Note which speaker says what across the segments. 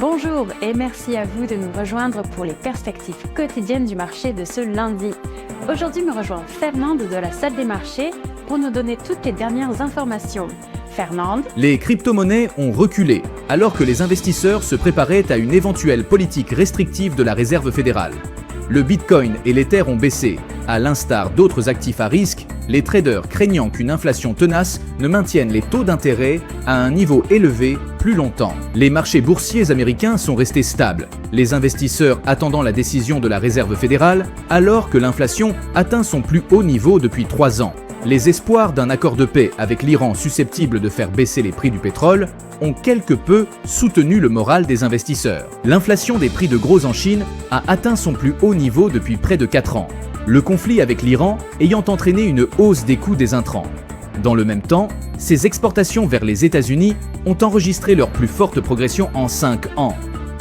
Speaker 1: Bonjour et merci à vous de nous rejoindre pour les perspectives quotidiennes du marché de ce lundi. Aujourd'hui me rejoint Fernande de la salle des marchés pour nous donner toutes les dernières informations. Fernande.
Speaker 2: Les crypto-monnaies ont reculé alors que les investisseurs se préparaient à une éventuelle politique restrictive de la Réserve fédérale. Le Bitcoin et l'Ether ont baissé. À l'instar d'autres actifs à risque, les traders craignant qu'une inflation tenace ne maintienne les taux d'intérêt à un niveau élevé plus longtemps. Les marchés boursiers américains sont restés stables, les investisseurs attendant la décision de la Réserve fédérale alors que l'inflation atteint son plus haut niveau depuis 3 ans. Les espoirs d'un accord de paix avec l'Iran susceptible de faire baisser les prix du pétrole ont quelque peu soutenu le moral des investisseurs. L'inflation des prix de gros en Chine a atteint son plus haut niveau depuis près de 4 ans, le conflit avec l'Iran ayant entraîné une hausse des coûts des intrants. Dans le même temps, ces exportations vers les États-Unis ont enregistré leur plus forte progression en 5 ans,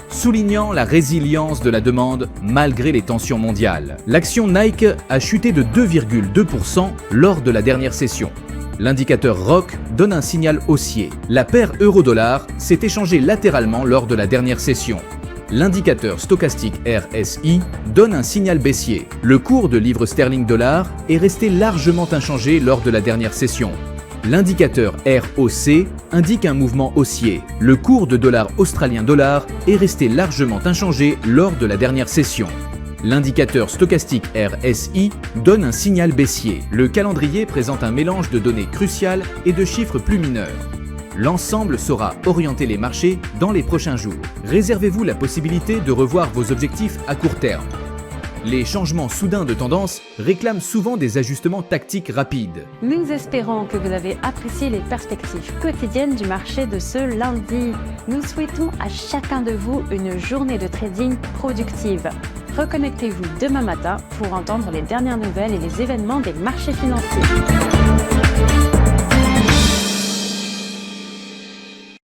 Speaker 2: soulignant la résilience de la demande malgré les tensions mondiales. L'action Nike a chuté de 2,2% lors de la dernière session. L'indicateur ROC donne un signal haussier. La paire euro-dollar s'est échangée latéralement lors de la dernière session. L'indicateur stochastique RSI donne un signal baissier. Le cours de livre sterling-dollar est resté largement inchangé lors de la dernière session. L'indicateur ROC indique un mouvement haussier. Le cours de dollar australien-dollar est resté largement inchangé lors de la dernière session. L'indicateur stochastique RSI donne un signal baissier. Le calendrier présente un mélange de données cruciales et de chiffres plus mineurs. L'ensemble saura orienter les marchés dans les prochains jours. Réservez-vous la possibilité de revoir vos objectifs à court terme. Les changements soudains de tendance réclament souvent des ajustements tactiques rapides.
Speaker 1: Nous espérons que vous avez apprécié les perspectives quotidiennes du marché de ce lundi. Nous souhaitons à chacun de vous une journée de trading productive. Reconnectez-vous demain matin pour entendre les dernières nouvelles et les événements des marchés financiers.